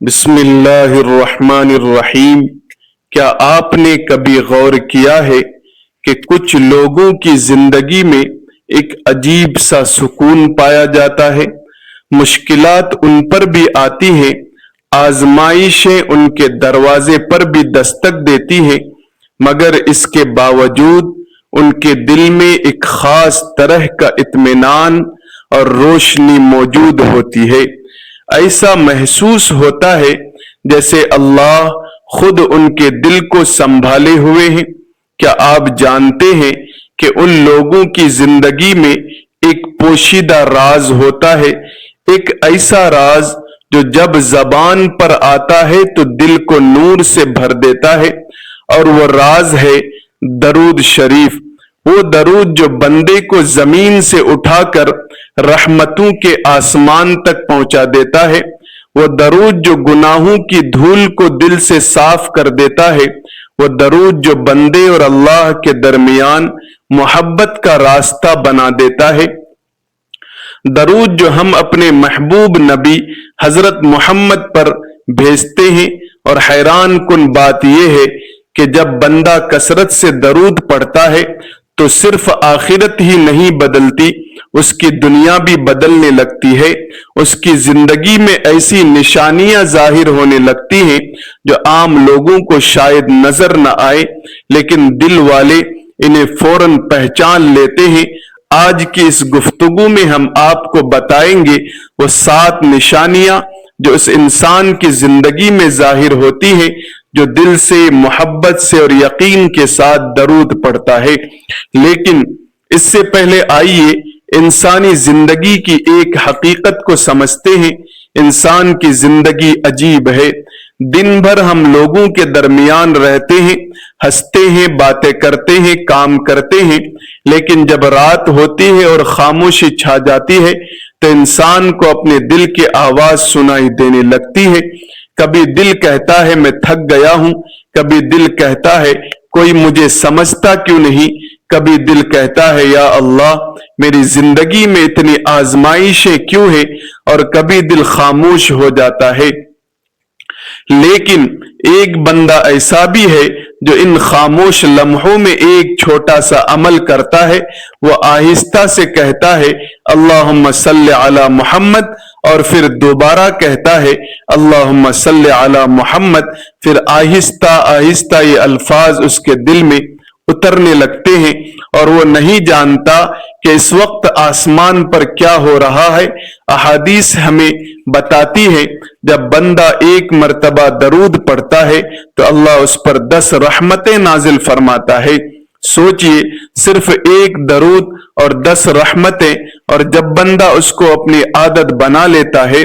بسم اللہ الرحمن الرحیم۔ کیا آپ نے کبھی غور کیا ہے کہ کچھ لوگوں کی زندگی میں ایک عجیب سا سکون پایا جاتا ہے؟ مشکلات ان پر بھی آتی ہیں، آزمائشیں ان کے دروازے پر بھی دستک دیتی ہیں، مگر اس کے باوجود ان کے دل میں ایک خاص طرح کا اطمینان اور روشنی موجود ہوتی ہے۔ ایسا محسوس ہوتا ہے جیسے اللہ خود ان کے دل کو سنبھالے ہوئے ہیں۔ کیا آپ جانتے ہیں کہ ان لوگوں کی زندگی میں ایک پوشیدہ راز ہوتا ہے، ایک ایسا راز جو جب زبان پر آتا ہے تو دل کو نور سے بھر دیتا ہے، اور وہ راز ہے درود شریف۔ وہ درود جو بندے کو زمین سے اٹھا کر رحمتوں کے آسمان تک پہنچا دیتا ہے، وہ درود جو گناہوں کی دھول کو دل سے صاف کر دیتا ہے، وہ درود جو بندے اور اللہ کے درمیان محبت کا راستہ بنا دیتا ہے۔ درود جو ہم اپنے محبوب نبی حضرت محمد پر بھیجتے ہیں، اور حیران کن بات یہ ہے کہ جب بندہ کثرت سے درود پڑھتا ہے تو صرف آخرت ہی نہیں بدلتی، اس کی دنیا بھی بدلنے لگتی ہے۔ اس کی زندگی میں ایسی نشانیاں ظاہر ہونے لگتی ہیں جو عام لوگوں کو شاید نظر نہ آئے، لیکن دل والے انہیں فوراً پہچان لیتے ہیں۔ آج کی اس گفتگو میں ہم آپ کو بتائیں گے وہ 7 نشانیاں جو اس انسان کی زندگی میں ظاہر ہوتی ہیں جو دل سے، محبت سے اور یقین کے ساتھ درود پڑھتا ہے۔ لیکن اس سے پہلے آئیے انسانی زندگی کی ایک حقیقت کو سمجھتے ہیں۔ انسان کی زندگی عجیب ہے۔ دن بھر ہم لوگوں کے درمیان رہتے ہیں، ہنستے ہیں، باتیں کرتے ہیں، کام کرتے ہیں، لیکن جب رات ہوتی ہے اور خاموشی چھا جاتی ہے تو انسان کو اپنے دل کی آواز سنائی دینے لگتی ہے۔ کبھی دل کہتا ہے میں تھک گیا ہوں، کبھی دل کہتا ہے کوئی مجھے سمجھتا کیوں نہیں، کبھی دل کہتا ہے یا اللہ میری زندگی میں اتنی آزمائشیں کیوں ہیں، اور کبھی دل خاموش ہو جاتا ہے۔ لیکن ایک بندہ ایسا بھی ہے جو ان خاموش لمحوں میں ایک چھوٹا سا عمل کرتا ہے۔ وہ آہستہ سے کہتا ہے اللہم صلی علی محمد، اور پھر دوبارہ کہتا ہے اللہم صلی علی محمد۔ پھر آہستہ آہستہ یہ الفاظ اس کے دل میں اترنے لگتے ہیں، اور وہ نہیں جانتا کہ اس وقت آسمان پر کیا ہو رہا ہے۔ احادیث ہمیں بتاتی ہے جب بندہ ایک مرتبہ درود پڑھتا ہے تو اللہ اس پر 10 رحمتیں نازل فرماتا ہے۔ سوچئے، صرف ایک درود اور 10 رحمتیں، اور جب بندہ اس کو اپنی عادت بنا لیتا ہے،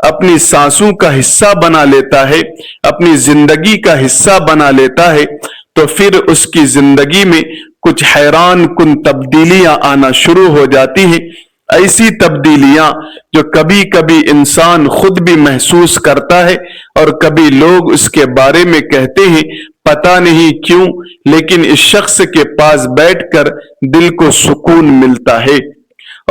اپنی سانسوں کا حصہ بنا لیتا ہے، اپنی زندگی کا حصہ بنا لیتا ہے، تو پھر اس کی زندگی میں کچھ حیران کن تبدیلیاں آنا شروع ہو جاتی ہیں۔ ایسی تبدیلیاں جو کبھی کبھی انسان خود بھی محسوس کرتا ہے، اور کبھی لوگ اس کے بارے میں کہتے ہیں پتہ نہیں کیوں، لیکن اس شخص کے پاس بیٹھ کر دل کو سکون ملتا ہے۔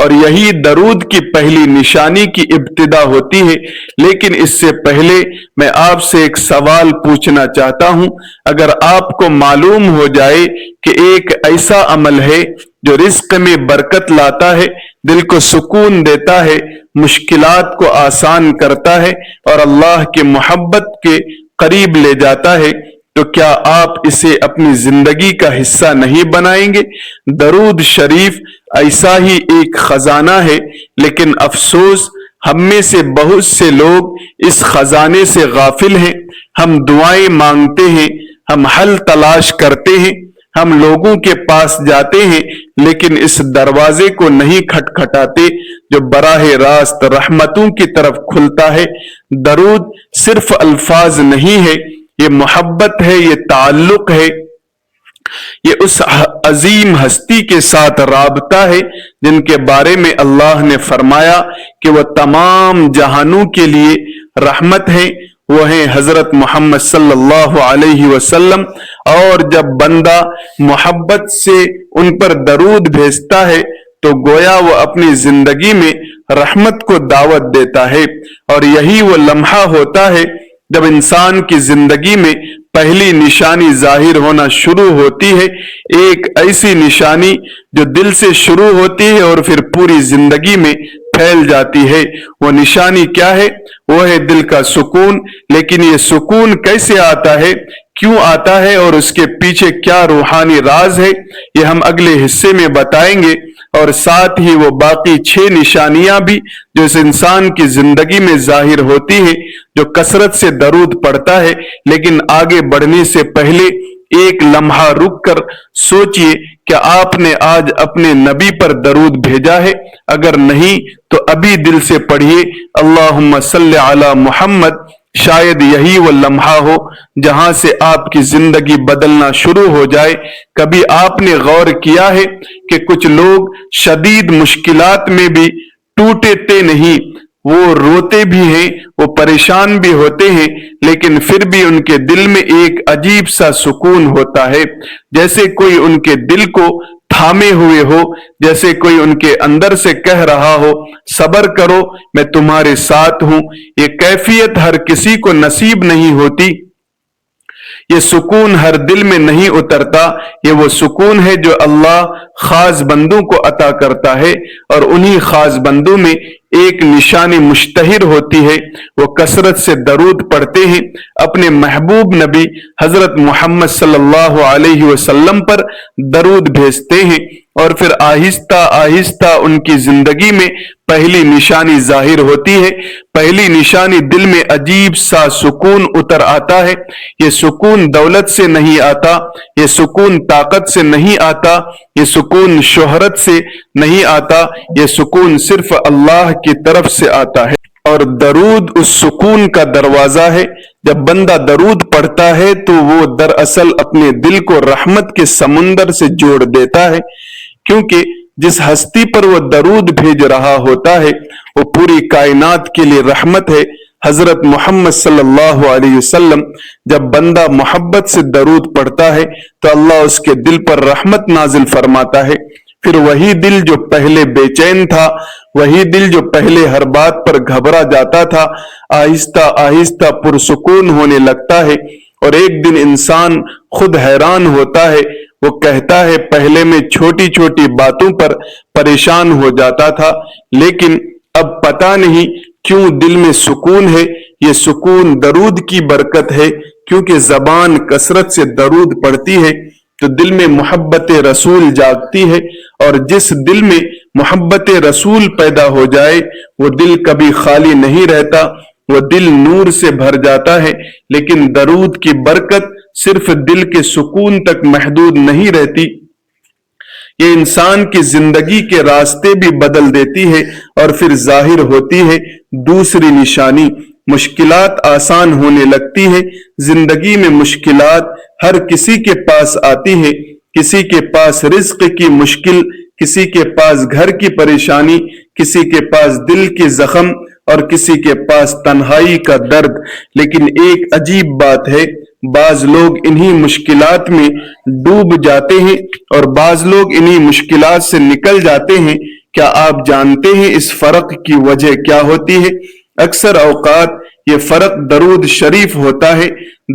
اور یہی درود کی پہلی نشانی کی ابتدا ہوتی ہے۔ لیکن اس سے پہلے میں آپ سے ایک سوال پوچھنا چاہتا ہوں۔ اگر آپ کو معلوم ہو جائے کہ ایک ایسا عمل ہے جو رزق میں برکت لاتا ہے، دل کو سکون دیتا ہے، مشکلات کو آسان کرتا ہے اور اللہ کی محبت کے قریب لے جاتا ہے، تو کیا آپ اسے اپنی زندگی کا حصہ نہیں بنائیں گے؟ درود شریف ایسا ہی ایک خزانہ ہے، لیکن افسوس ہم میں سے بہت سے لوگ اس خزانے سے غافل ہیں۔ ہم دعائیں مانگتے ہیں، ہم حل تلاش کرتے ہیں، ہم لوگوں کے پاس جاتے ہیں، لیکن اس دروازے کو نہیں کھٹکھٹاتے جو براہ راست رحمتوں کی طرف کھلتا ہے۔ درود صرف الفاظ نہیں ہے، یہ محبت ہے، یہ تعلق ہے، یہ اس عظیم ہستی کے ساتھ رابطہ ہے جن کے بارے میں اللہ نے فرمایا کہ وہ تمام جہانوں کے لیے رحمت ہے۔ وہ ہیں حضرت محمد صلی اللہ علیہ وسلم۔ اور جب بندہ محبت سے ان پر درود بھیجتا ہے تو گویا وہ اپنی زندگی میں رحمت کو دعوت دیتا ہے، اور یہی وہ لمحہ ہوتا ہے جب انسان کی زندگی میں پہلی نشانی ظاہر ہونا شروع ہوتی ہے، ایک ایسی نشانی جو دل سے شروع ہوتی ہے اور پھر پوری زندگی میں پھیل جاتی ہے، وہ نشانی کیا ہے؟ وہ ہے دل کا سکون۔ لیکن یہ سکون کیسے آتا ہے، کیوں آتا ہے اور اس کے پیچھے کیا روحانی راز ہے، یہ ہم اگلے حصے میں بتائیں گے، اور ساتھ ہی وہ باقی 6 نشانیاں بھی جو اس انسان کی زندگی میں ظاہر ہوتی ہیں، جو کثرت سے درود پڑھتا ہے۔ لیکن آگے بڑھنے سے پہلے ایک لمحہ رک کر سوچئے کہ آپ نے آج اپنے نبی پر درود بھیجا ہے؟ اگر نہیں تو ابھی دل سے پڑھیے اللہم صلی علی محمد۔ شاید یہی وہ لمحہ ہو جہاں سے آپ کی زندگی بدلنا شروع ہو جائے۔ کبھی آپ نے غور کیا ہے کہ کچھ لوگ شدید مشکلات میں بھی ٹوٹتے نہیں، وہ روتے بھی ہیں، وہ پریشان بھی ہوتے ہیں، لیکن پھر بھی ان کے دل میں ایک عجیب سا سکون ہوتا ہے، جیسے کوئی ان کے دل کو تھامے ہوئے ہو، جیسے کوئی ان کے اندر سے کہہ رہا ہو صبر کرو میں تمہارے ساتھ ہوں۔ یہ کیفیت ہر کسی کو نصیب نہیں ہوتی، یہ سکون ہر دل میں نہیں اترتا۔ یہ وہ سکون ہے جو اللہ خاص بندوں کو عطا کرتا ہے، اور انہی خاص بندوں میں ایک نشانی مشتہر ہوتی ہے، وہ کثرت سے درود پڑھتے ہیں، اپنے محبوب نبی حضرت محمد صلی اللہ علیہ وسلم پر درود بھیجتے ہیں، اور پھر آہستہ آہستہ ان کی زندگی میں پہلی نشانی ظاہر ہوتی ہے۔ پہلی نشانی دل میں عجیب سا سکون اتر آتا ہے۔ یہ سکون دولت سے نہیں آتا، یہ سکون طاقت سے نہیں آتا، یہ سکون شہرت سے نہیں آتا، یہ سکون صرف اللہ کی طرف سے آتا ہے۔ اور درود اس سکون کا دروازہ ہے۔ جب بندہ درود پڑھتا ہے تو وہ دراصل اپنے دل کو رحمت کے سمندر سے جوڑ دیتا ہے، کیونکہ جس ہستی پر وہ درود بھیج رہا ہوتا ہے وہ پوری کائنات کے لیے رحمت ہے۔ حضرت محمد صلی اللہ علیہ وسلم، جب بندہ محبت سے درود پڑھتا ہے تو اللہ اس کے دل پر رحمت نازل فرماتا ہے۔ پھر وہی دل جو پہلے بے چین تھا، وہی دل جو پہلے ہر بات پر گھبرا جاتا تھا، آہستہ آہستہ پرسکون ہونے لگتا ہے، اور ایک دن انسان خود حیران ہوتا ہے۔ وہ کہتا ہے پہلے میں چھوٹی چھوٹی باتوں پر پریشان ہو جاتا تھا، لیکن اب پتہ نہیں کیوں دل میں سکون ہے۔ یہ سکون درود کی برکت ہے، کیونکہ زبان کثرت سے درود پڑھتی ہے تو دل میں محبت رسول جاگتی ہے، اور جس دل میں محبت رسول پیدا ہو جائے وہ دل کبھی خالی نہیں رہتا، وہ دل نور سے بھر جاتا ہے۔ لیکن درود کی برکت صرف دل کے سکون تک محدود نہیں رہتی، یہ انسان کی زندگی کے راستے بھی بدل دیتی ہے، اور پھر ظاہر ہوتی ہے دوسری نشانی، مشکلات آسان ہونے لگتی ہے۔ زندگی میں مشکلات ہر کسی کے پاس آتی ہے، کسی کے پاس رزق کی مشکل، کسی کے پاس گھر کی پریشانی، کسی کے پاس دل کے زخم، اور کسی کے پاس تنہائی کا درد۔ لیکن ایک عجیب بات ہے، بعض لوگ انہی مشکلات میں ڈوب جاتے ہیں اور بعض لوگ انہی مشکلات سے نکل جاتے ہیں۔ کیا آپ جانتے ہیں اس فرق کی وجہ کیا ہوتی ہے؟ اکثر اوقات یہ فرق درود شریف ہوتا ہے۔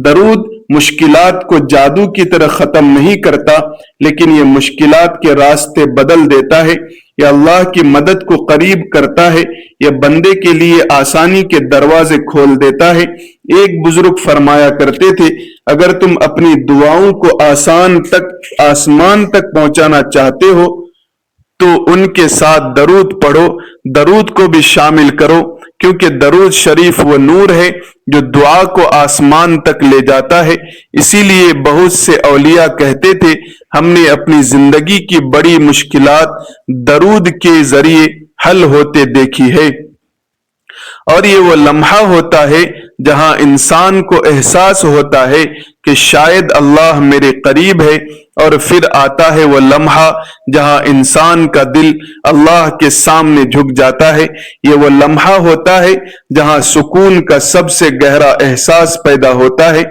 درود مشکلات کو جادو کی طرح ختم نہیں کرتا، لیکن یہ مشکلات کے راستے بدل دیتا ہے، یہ اللہ کی مدد کو قریب کرتا ہے، یہ بندے کے لیے آسانی کے دروازے کھول دیتا ہے۔ ایک بزرگ فرمایا کرتے تھے، اگر تم اپنی دعاؤں کو آسمان تک پہنچانا چاہتے ہو تو ان کے ساتھ درود پڑھو، درود کو بھی شامل کرو، کیونکہ درود شریف وہ نور ہے جو دعا کو آسمان تک لے جاتا ہے۔ اسی لیے بہت سے اولیاء کہتے تھے، ہم نے اپنی زندگی کی بڑی مشکلات درود کے ذریعے حل ہوتے دیکھی ہے۔ اور یہ وہ لمحہ ہوتا ہے جہاں انسان کو احساس ہوتا ہے کہ شاید اللہ میرے قریب ہے، اور پھر آتا ہے وہ لمحہ جہاں انسان کا دل اللہ کے سامنے جھک جاتا ہے۔ یہ وہ لمحہ ہوتا ہے جہاں سکون کا سب سے گہرا احساس پیدا ہوتا ہے۔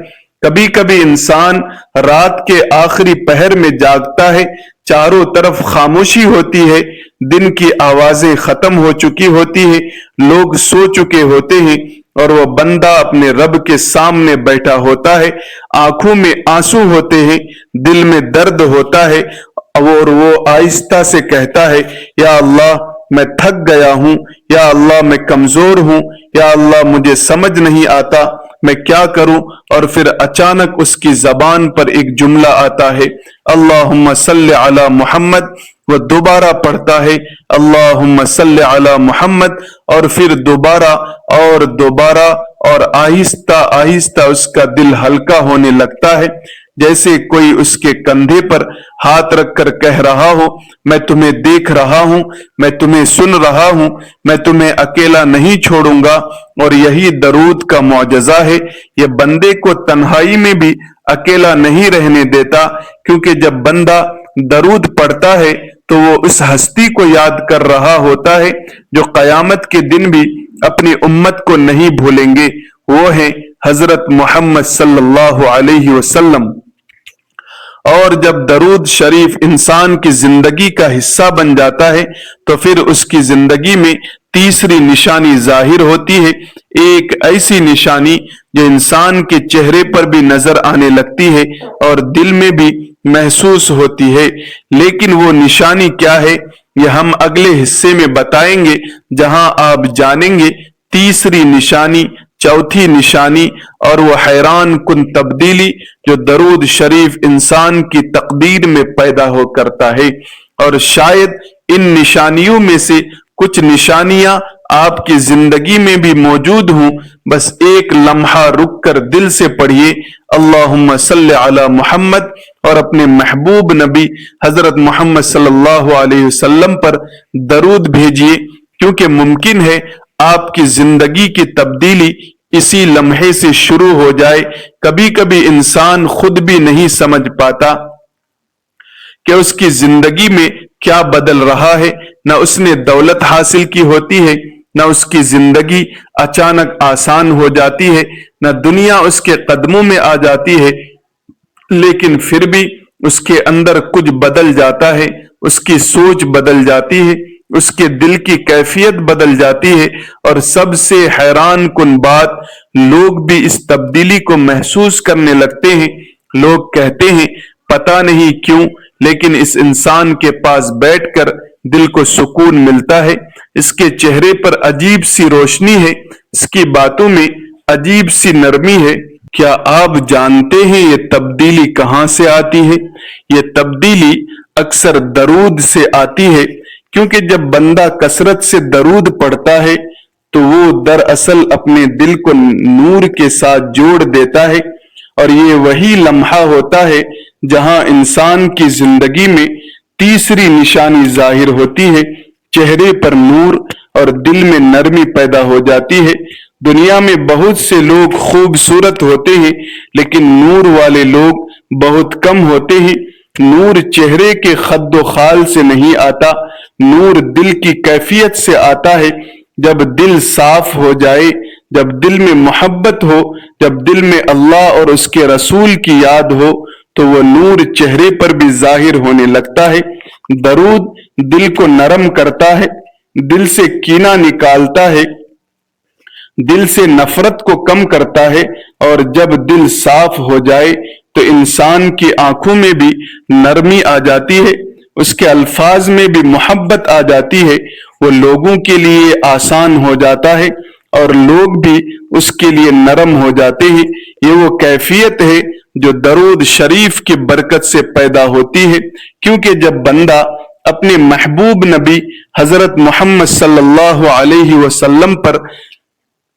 کبھی کبھی انسان رات کے آخری پہر میں جاگتا ہے، چاروں طرف خاموشی ہوتی ہے، دن کی آوازیں ختم ہو چکی ہوتی ہیں، لوگ سو چکے ہوتے ہیں، اور وہ بندہ اپنے رب کے سامنے بیٹھا ہوتا ہے، آنکھوں میں آنسو ہوتے ہیں، دل میں درد ہوتا ہے، اور وہ آہستہ سے کہتا ہے یا اللہ میں تھک گیا ہوں، یا اللہ میں کمزور ہوں، یا اللہ مجھے سمجھ نہیں آتا میں کیا کروں، اور پھر اچانک اس کی زبان پر ایک جملہ آتا ہے اللہم صلی علی محمد، وہ دوبارہ پڑھتا ہے اللہم صلی علی محمد، اور پھر دوبارہ اور دوبارہ، اور آہستہ آہستہ اس کا دل ہلکا ہونے لگتا ہے، جیسے کوئی اس کے کندھے پر ہاتھ رکھ کر کہہ رہا ہو میں تمہیں دیکھ رہا ہوں، میں تمہیں سن رہا ہوں، میں تمہیں اکیلا نہیں چھوڑوں گا۔ اور یہی درود کا معجزہ ہے، یہ بندے کو تنہائی میں بھی اکیلا نہیں رہنے دیتا، کیونکہ جب بندہ درود پڑھتا ہے تو وہ اس ہستی کو یاد کر رہا ہوتا ہے جو قیامت کے دن بھی اپنی امت کو نہیں بھولیں گے، وہ ہیں حضرت محمد صلی اللہ علیہ وسلم۔ اور جب درود شریف انسان کی زندگی کا حصہ بن جاتا ہے تو پھر اس کی زندگی میں تیسری نشانی ظاہر ہوتی ہے، ایک ایسی نشانی جو انسان کے چہرے پر بھی نظر آنے لگتی ہے اور دل میں بھی محسوس ہوتی ہے۔ لیکن وہ نشانی کیا ہے یہ ہم اگلے حصے میں بتائیں گے، جہاں آپ جانیں گے تیسری نشانی، چوتھی نشانی اور وہ حیران کن تبدیلی جو درود شریف انسان کی تقدیر میں پیدا ہو کرتا ہے۔ اور شاید ان نشانیوں میں سے کچھ نشانیاں آپ کی زندگی میں بھی موجود ہوں، بس ایک لمحہ رک کر دل سے پڑھیے اللہم صلی علی محمد اور اپنے محبوب نبی حضرت محمد صلی اللہ علیہ وسلم پر درود بھیجیے، کیونکہ ممکن ہے آپ کی زندگی کی تبدیلی اسی لمحے سے شروع ہو جائے۔ کبھی کبھی انسان خود بھی نہیں سمجھ پاتا کہ اس کی زندگی میں کیا بدل رہا ہے، نہ اس نے دولت حاصل کی ہوتی ہے، نہ اس کی زندگی اچانک آسان ہو جاتی ہے، نہ دنیا اس کے قدموں میں آ جاتی ہے، لیکن پھر بھی اس کے اندر کچھ بدل جاتا ہے، اس کی سوچ بدل جاتی ہے، اس کے دل کی کیفیت بدل جاتی ہے، اور سب سے حیران کن بات لوگ بھی اس تبدیلی کو محسوس کرنے لگتے ہیں۔ لوگ کہتے ہیں پتہ نہیں کیوں لیکن اس انسان کے پاس بیٹھ کر دل کو سکون ملتا ہے، اس کے چہرے پر عجیب سی روشنی ہے، اس کی باتوں میں عجیب سی نرمی ہے۔ کیا آپ جانتے ہیں یہ تبدیلی کہاں سے آتی ہے؟ یہ تبدیلی اکثر درود سے آتی ہے، کیونکہ جب بندہ کثرت سے درود پڑھتا ہے تو وہ دراصل اپنے دل کو نور کے ساتھ جوڑ دیتا ہے، اور یہ وہی لمحہ ہوتا ہے جہاں انسان کی زندگی میں تیسری نشانی ظاہر ہوتی ہے، چہرے پر نور اور دل میں نرمی پیدا ہو جاتی ہے۔ دنیا میں بہت سے لوگ خوبصورت ہوتے ہیں لیکن نور والے لوگ بہت کم ہوتے ہیں۔ نور چہرے کے خد و خال سے نہیں آتا، نور دل کی کیفیت سے آتا ہے۔ جب دل صاف ہو جائے، جب دل میں محبت ہو، جب دل میں اللہ اور اس کے رسول کی یاد ہو تو وہ نور چہرے پر بھی ظاہر ہونے لگتا ہے۔ درود دل کو نرم کرتا ہے، دل سے کینہ نکالتا ہے، دل سے نفرت کو کم کرتا ہے، اور جب دل صاف ہو جائے تو انسان کی آنکھوں میں بھی نرمی آ جاتی ہے، اس کے الفاظ میں بھی محبت آ جاتی ہے، وہ لوگوں کے لیے آسان ہو جاتا ہے اور لوگ بھی اس کے لیے نرم ہو جاتے ہیں۔ یہ وہ کیفیت ہے جو درود شریف کی برکت سے پیدا ہوتی ہے، کیونکہ جب بندہ اپنے محبوب نبی حضرت محمد صلی اللہ علیہ وسلم پر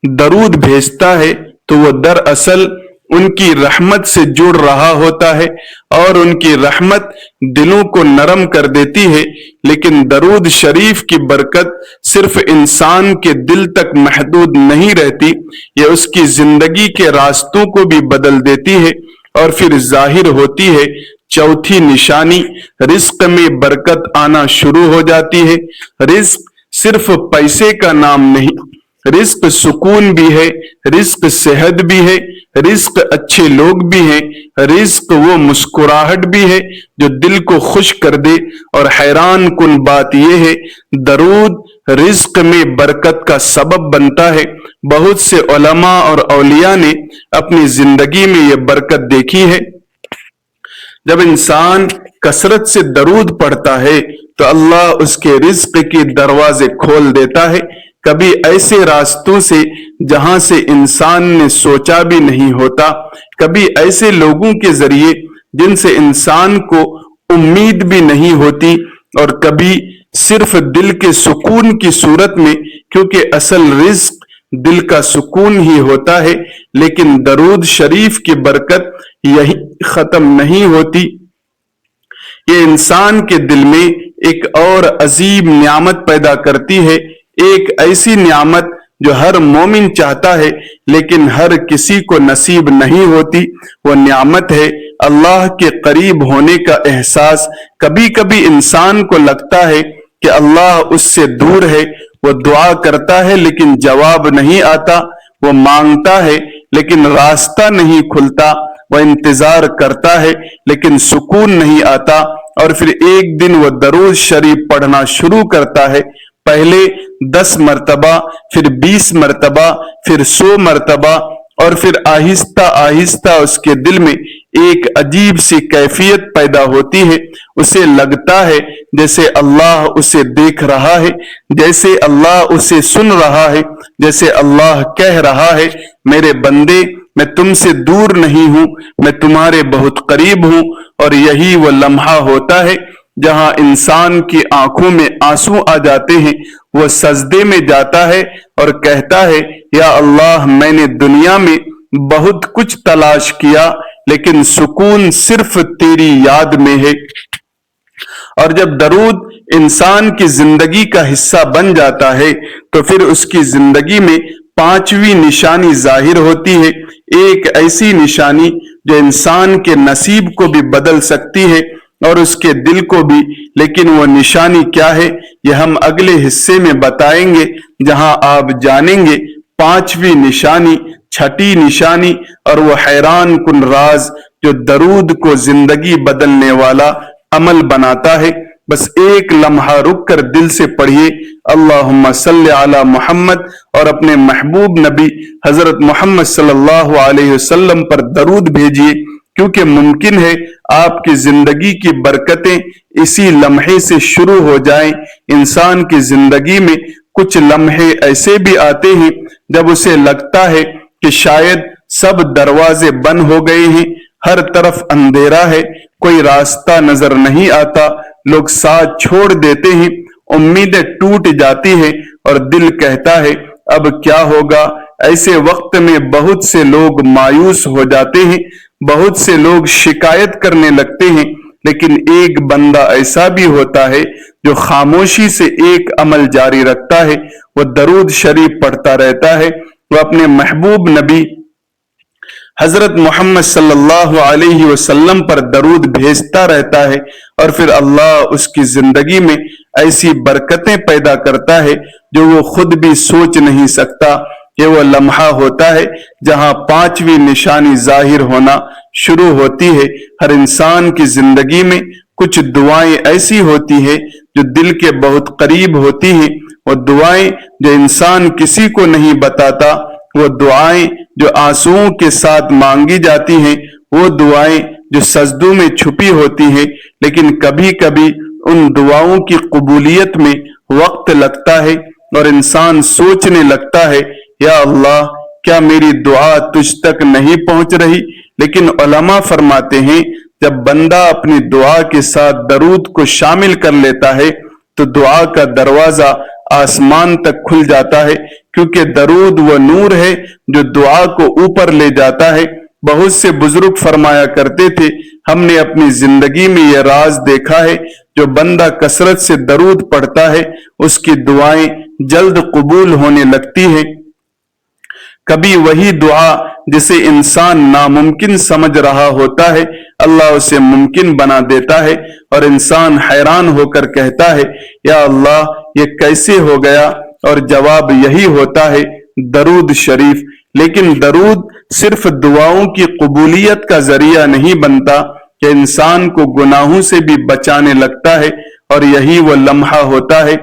درود بھیجتا ہے تو وہ دراصل ان کی رحمت سے جڑ رہا ہوتا ہے، اور ان کی رحمت دلوں کو نرم کر دیتی ہے۔ لیکن درود شریف کی برکت صرف انسان کے دل تک محدود نہیں رہتی، یہ اس کی زندگی کے راستوں کو بھی بدل دیتی ہے، اور پھر ظاہر ہوتی ہے چوتھی نشانی، رزق میں برکت آنا شروع ہو جاتی ہے۔ رزق صرف پیسے کا نام نہیں، رزق سکون بھی ہے، رزق صحت بھی ہے، رزق اچھے لوگ بھی ہیں، رزق وہ مسکراہٹ بھی ہے جو دل کو خوش کر دے۔ اور حیران کن بات یہ ہے درود رزق میں برکت کا سبب بنتا ہے۔ بہت سے علماء اور اولیاء نے اپنی زندگی میں یہ برکت دیکھی ہے۔ جب انسان کثرت سے درود پڑھتا ہے تو اللہ اس کے رزق کے دروازے کھول دیتا ہے، کبھی ایسے راستوں سے جہاں سے انسان نے سوچا بھی نہیں ہوتا، کبھی ایسے لوگوں کے ذریعے جن سے انسان کو امید بھی نہیں ہوتی، اور کبھی صرف دل کے سکون کی صورت میں، کیونکہ اصل رزق دل کا سکون ہی ہوتا ہے۔ لیکن درود شریف کی برکت یہی ختم نہیں ہوتی، یہ انسان کے دل میں ایک اور عظیم نعمت پیدا کرتی ہے، ایک ایسی نعمت جو ہر مومن چاہتا ہے لیکن ہر کسی کو نصیب نہیں ہوتی۔ وہ نعمت ہے اللہ کے قریب ہونے کا احساس۔ کبھی کبھی انسان کو لگتا ہے کہ اللہ اس سے دور ہے، وہ دعا کرتا ہے لیکن جواب نہیں آتا، وہ مانگتا ہے لیکن راستہ نہیں کھلتا، وہ انتظار کرتا ہے لیکن سکون نہیں آتا، اور پھر ایک دن وہ درود شریف پڑھنا شروع کرتا ہے، پہلے 10 مرتبہ، پھر 20 مرتبہ، پھر 100 مرتبہ، اور پھر آہستہ آہستہ اس کے دل میں ایک عجیب سی کیفیت پیدا ہوتی ہے۔ اسے لگتا ہے جیسے اللہ اسے دیکھ رہا ہے، جیسے اللہ اسے سن رہا ہے، جیسے اللہ کہہ رہا ہے، میرے بندے میں تم سے دور نہیں ہوں، میں تمہارے بہت قریب ہوں۔ اور یہی وہ لمحہ ہوتا ہے جہاں انسان کی آنکھوں میں آنسو آ جاتے ہیں، وہ سجدے میں جاتا ہے اور کہتا ہے، یا اللہ میں نے دنیا میں بہت کچھ تلاش کیا لیکن سکون صرف تیری یاد میں ہے۔ اور جب درود انسان کی زندگی کا حصہ بن جاتا ہے تو پھر اس کی زندگی میں 5ویں نشانی ظاہر ہوتی ہے، ایک ایسی نشانی جو انسان کے نصیب کو بھی بدل سکتی ہے اور اس کے دل کو بھی۔ لیکن وہ نشانی کیا ہے یہ ہم اگلے حصے میں بتائیں گے، جہاں آپ جانیں گے 5ویں نشانی، 6ٹھی نشانی، اور وہ حیران کن راز جو درود کو زندگی بدلنے والا عمل بناتا ہے۔ بس ایک لمحہ رک کر دل سے پڑھیے، اللہم صلی علی محمد، اور اپنے محبوب نبی حضرت محمد صلی اللہ علیہ وسلم پر درود بھیجیے، کیونکہ ممکن ہے آپ کی زندگی کی برکتیں اسی لمحے سے شروع ہو جائیں۔ انسان کی زندگی میں کچھ لمحے ایسے بھی آتے ہیں جب اسے لگتا ہے کہ شاید سب دروازے بند ہو گئے ہیں، ہر طرف اندھیرا ہے، کوئی راستہ نظر نہیں آتا، لوگ ساتھ چھوڑ دیتے ہیں، امیدیں ٹوٹ جاتی ہیں اور دل کہتا ہے اب کیا ہوگا۔ ایسے وقت میں بہت سے لوگ مایوس ہو جاتے ہیں، بہت سے لوگ شکایت کرنے لگتے ہیں، لیکن ایک بندہ ایسا بھی ہوتا ہے جو خاموشی سے ایک عمل جاری رکھتا ہے، وہ درود شریف پڑھتا رہتا ہے، وہ اپنے محبوب نبی حضرت محمد صلی اللہ علیہ وسلم پر درود بھیجتا رہتا ہے، اور پھر اللہ اس کی زندگی میں ایسی برکتیں پیدا کرتا ہے جو وہ خود بھی سوچ نہیں سکتا۔ یہ وہ لمحہ ہوتا ہے جہاں 5ویں نشانی ظاہر ہونا شروع ہوتی ہے۔ ہر انسان کی زندگی میں کچھ دعائیں ایسی ہوتی ہیں جو دل کے بہت قریب ہوتی ہیں، وہ دعائیں جو انسان کسی کو نہیں بتاتا، وہ دعائیں جو آنسوؤں کے ساتھ مانگی جاتی ہیں، وہ دعائیں جو سجدوں میں چھپی ہوتی ہیں، لیکن کبھی کبھی ان دعاؤں کی قبولیت میں وقت لگتا ہے اور انسان سوچنے لگتا ہے، یا اللہ کیا میری دعا تجھ تک نہیں پہنچ رہی؟ لیکن علماء فرماتے ہیں جب بندہ اپنی دعا کے ساتھ درود کو شامل کر لیتا ہے تو دعا کا دروازہ آسمان تک کھل جاتا ہے، کیونکہ درود وہ نور ہے جو دعا کو اوپر لے جاتا ہے۔ بہت سے بزرگ فرمایا کرتے تھے، ہم نے اپنی زندگی میں یہ راز دیکھا ہے، جو بندہ کثرت سے درود پڑھتا ہے اس کی دعائیں جلد قبول ہونے لگتی ہیں۔ کبھی وہی دعا جسے انسان ناممکن سمجھ رہا ہوتا ہے اللہ اسے ممکن بنا دیتا ہے، اور انسان حیران ہو کر کہتا ہے، یا اللہ یہ کیسے ہو گیا؟ اور جواب یہی ہوتا ہے درود شریف۔ لیکن درود صرف دعاؤں کی قبولیت کا ذریعہ نہیں بنتا، کہ انسان کو گناہوں سے بھی بچانے لگتا ہے، اور یہی وہ لمحہ ہوتا ہے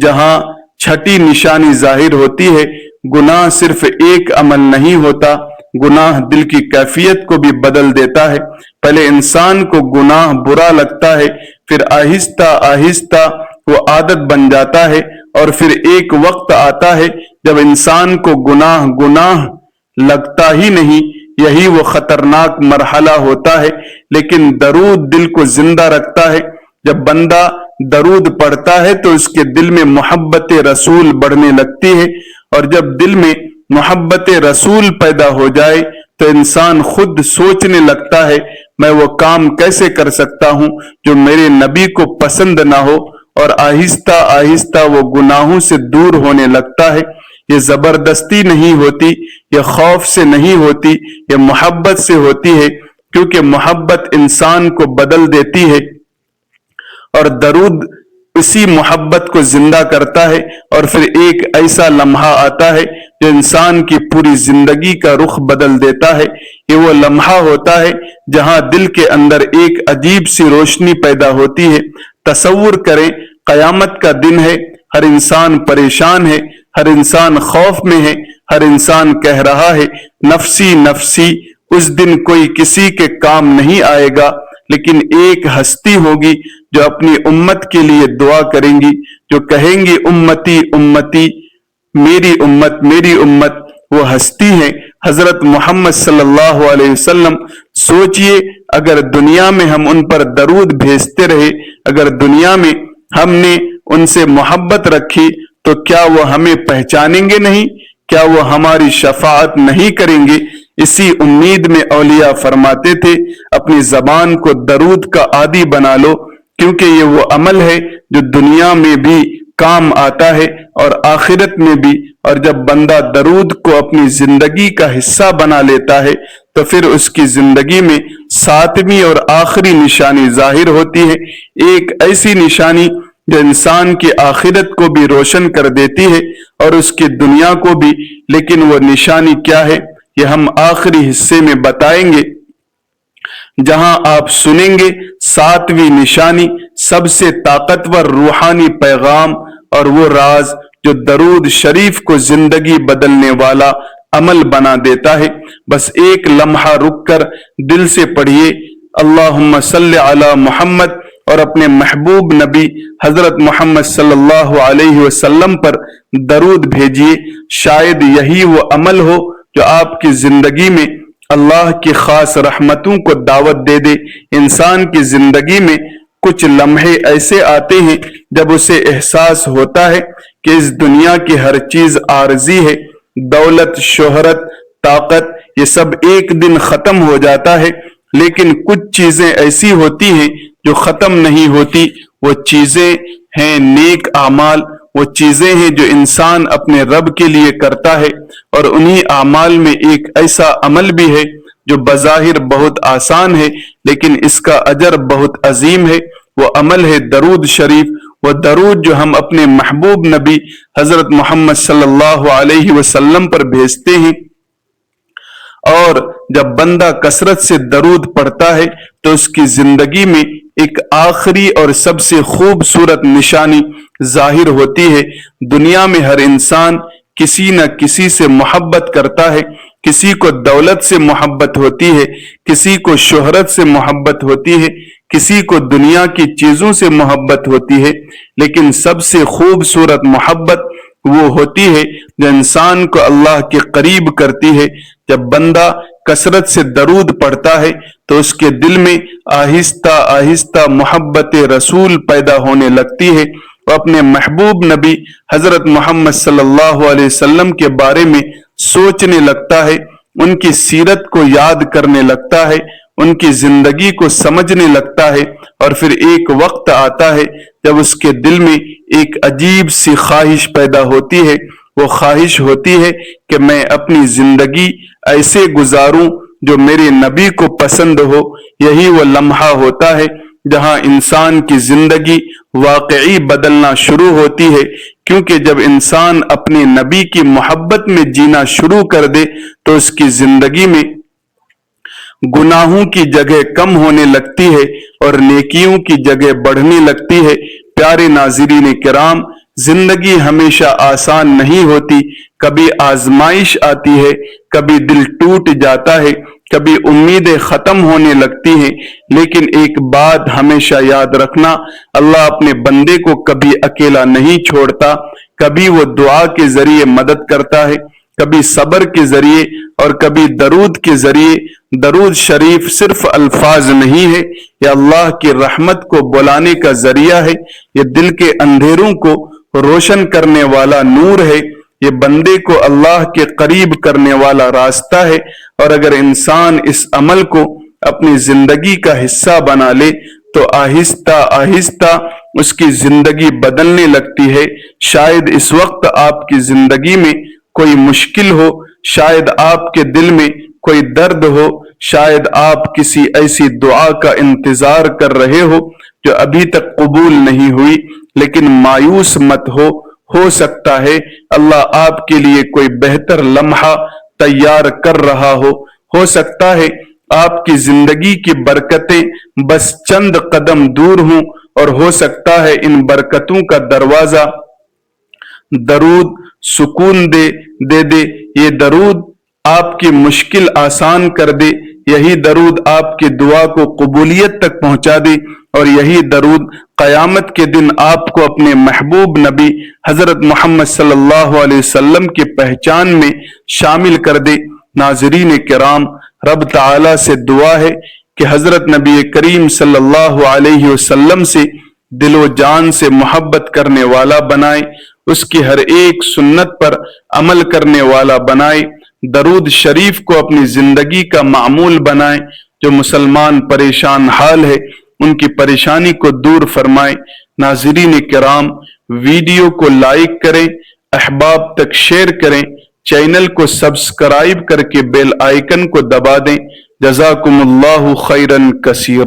جہاں چھٹی نشانی ظاہر ہوتی ہے، گناہ صرف ایک عمل نہیں ہوتا، گناہ دل کی کیفیت کو بھی بدل دیتا ہے۔ پہلے انسان کو گناہ برا لگتا ہے، پھر آہستہ آہستہ وہ عادت بن جاتا ہے، اور پھر ایک وقت آتا ہے جب انسان کو گناہ لگتا ہی نہیں۔ یہی وہ خطرناک مرحلہ ہوتا ہے، لیکن درود دل کو زندہ رکھتا ہے۔ جب بندہ درود پڑھتا ہے تو اس کے دل میں محبت رسول بڑھنے لگتی ہے، اور جب دل میں محبت رسول پیدا ہو جائے تو انسان خود سوچنے لگتا ہے میں وہ کام کیسے کر سکتا ہوں جو میرے نبی کو پسند نہ ہو، اور آہستہ آہستہ وہ گناہوں سے دور ہونے لگتا ہے۔ یہ زبردستی نہیں ہوتی، یہ خوف سے نہیں ہوتی، یہ محبت سے ہوتی ہے، کیونکہ محبت انسان کو بدل دیتی ہے، اور درود اسی محبت کو زندہ کرتا ہے۔ اور پھر ایک ایسا لمحہ آتا ہے جو انسان کی پوری زندگی کا رخ بدل دیتا ہے۔ یہ وہ لمحہ ہوتا ہے جہاں دل کے اندر ایک عجیب سی روشنی پیدا ہوتی ہے۔ تصور کریں، قیامت کا دن ہے، ہر انسان پریشان ہے، ہر انسان خوف میں ہے، ہر انسان کہہ رہا ہے نفسی نفسی۔ اس دن کوئی کسی کے کام نہیں آئے گا، لیکن ایک ہستی ہوگی جو اپنی امت کے لیے دعا کریں گی، جو کہیں گی امتی امتی، میری امت میری امت۔ وہ ہستی ہے حضرت محمد صلی اللہ علیہ وسلم۔ سوچئے اگر دنیا میں ہم ان پر درود بھیجتے رہے، اگر دنیا میں ہم نے ان سے محبت رکھی، تو کیا وہ ہمیں پہچانیں گے نہیں؟ کیا وہ ہماری شفاعت نہیں کریں گے؟ اسی امید میں اولیاء فرماتے تھے اپنی زبان کو درود کا عادی بنا لو، کیونکہ یہ وہ عمل ہے جو دنیا میں بھی کام آتا ہے اور آخرت میں بھی۔ اور جب بندہ درود کو اپنی زندگی کا حصہ بنا لیتا ہے تو پھر اس کی زندگی میں ساتویں اور آخری نشانی ظاہر ہوتی ہے، ایک ایسی نشانی جو انسان کی آخرت کو بھی روشن کر دیتی ہے اور اس کی دنیا کو بھی۔ لیکن وہ نشانی کیا ہے، یہ ہم آخری حصے میں بتائیں گے، جہاں آپ سنیں گے ساتویں نشانی، سب سے طاقتور روحانی پیغام اور وہ راز جو درود شریف کو زندگی بدلنے والا عمل بنا دیتا ہے۔ بس ایک لمحہ رک کر دل سے پڑھیے اللہم صلی علی محمد، اور اپنے محبوب نبی حضرت محمد صلی اللہ علیہ وسلم پر درود بھیجیے۔ شاید یہی وہ عمل ہو جو آپ کی زندگی میں اللہ کی خاص رحمتوں کو دعوت دے دے۔ انسان کی زندگی میں کچھ لمحے ایسے آتے ہیں جب اسے احساس ہوتا ہے کہ اس دنیا کی ہر چیز عارضی ہے، دولت، شہرت، طاقت، یہ سب ایک دن ختم ہو جاتا ہے، لیکن کچھ چیزیں ایسی ہوتی ہیں جو ختم نہیں ہوتی۔ وہ چیزیں ہیں نیک اعمال، وہ چیزیں ہیں جو انسان اپنے رب کے لیے کرتا ہے، اور انہی اعمال میں ایک ایسا عمل بھی ہے جو بظاہر بہت آسان ہے لیکن اس کا اجر بہت عظیم ہے۔ وہ عمل ہے درود شریف، وہ درود جو ہم اپنے محبوب نبی حضرت محمد صلی اللہ علیہ وسلم پر بھیجتے ہیں۔ اور جب بندہ کثرت سے درود پڑھتا ہے تو اس کی زندگی میں ایک آخری اور سب سے خوبصورت نشانی ظاہر ہوتی ہے۔ دنیا میں ہر انسان کسی نہ کسی سے محبت کرتا ہے، کسی کو دولت سے محبت ہوتی ہے، کسی کو شہرت سے محبت ہوتی ہے، کسی کو دنیا کی چیزوں سے محبت ہوتی ہے، لیکن سب سے خوبصورت محبت وہ ہوتی ہے جو انسان کو اللہ کے قریب کرتی ہے۔ جب بندہ کثرت سے درود پڑھتا ہے تو اس کے دل میں آہستہ آہستہ محبت رسول پیدا ہونے لگتی ہے، وہ اپنے محبوب نبی حضرت محمد صلی اللہ علیہ وسلم کے بارے میں سوچنے لگتا ہے، ان کی سیرت کو یاد کرنے لگتا ہے، ان کی زندگی کو سمجھنے لگتا ہے، اور پھر ایک وقت آتا ہے جب اس کے دل میں ایک عجیب سی خواہش پیدا ہوتی ہے۔ وہ خواہش ہوتی ہے کہ میں اپنی زندگی ایسے گزاروں جو میرے نبی کو پسند ہو۔ یہی وہ لمحہ ہوتا ہے جہاں انسان کی زندگی واقعی بدلنا شروع ہوتی ہے، کیونکہ جب انسان اپنے نبی کی محبت میں جینا شروع کر دے تو اس کی زندگی میں گناہوں کی جگہ کم ہونے لگتی ہے اور نیکیوں کی جگہ بڑھنے لگتی ہے۔ پیارے ناظرین کرام، زندگی ہمیشہ آسان نہیں ہوتی، کبھی آزمائش آتی ہے، کبھی دل ٹوٹ جاتا ہے، کبھی امیدیں ختم ہونے لگتی ہیں، لیکن ایک بات ہمیشہ یاد رکھنا، اللہ اپنے بندے کو کبھی اکیلا نہیں چھوڑتا، کبھی وہ دعا کے ذریعے مدد کرتا ہے، کبھی صبر کے ذریعے اور کبھی درود کے ذریعے۔ درود شریف صرف الفاظ نہیں ہے، یہ اللہ کی رحمت کو بلانے کا ذریعہ ہے، یہ دل کے اندھیروں کو روشن کرنے والا نور ہے، یہ بندے کو اللہ کے قریب کرنے والا راستہ ہے، اور اگر انسان اس عمل کو اپنی زندگی کا حصہ بنا لے تو آہستہ آہستہ اس کی زندگی بدلنے لگتی ہے۔ شاید اس وقت آپ کی زندگی میں کوئی مشکل ہو، شاید آپ کے دل میں کوئی درد ہو، شاید آپ کسی ایسی دعا کا انتظار کر رہے ہو جو ابھی تک قبول نہیں ہوئی، لیکن مایوس مت ہو سکتا ہے اللہ آپ کے لیے کوئی بہتر لمحہ تیار کر رہا ہو سکتا ہے آپ کی زندگی کی برکتیں بس چند قدم دور ہوں، اور ہو سکتا ہے ان برکتوں کا دروازہ درود سکون دے دے، یہ درود آپ کی مشکل آسان کر دے، یہی درود آپ کی دعا کو قبولیت تک پہنچا دے، اور یہی درود قیامت کے دن آپ کو اپنے محبوب نبی حضرت محمد صلی اللہ علیہ وسلم کی پہچان میں شامل کر دے۔ ناظرین کرام، رب تعالی سے دعا ہے کہ حضرت نبی کریم صلی اللہ علیہ وسلم سے دل و جان سے محبت کرنے والا بنائے، اس کی ہر ایک سنت پر عمل کرنے والا بنائے، درود شریف کو اپنی زندگی کا معمول بنائے، جو مسلمان پریشان حال ہے ان کی پریشانی کو دور فرمائے۔ ناظرین کرام، ویڈیو کو لائک کریں، احباب تک شیئر کریں، چینل کو سبسکرائب کر کے بیل آئیکن کو دبا دیں۔ جزاکم اللہ خیرا کثیرا۔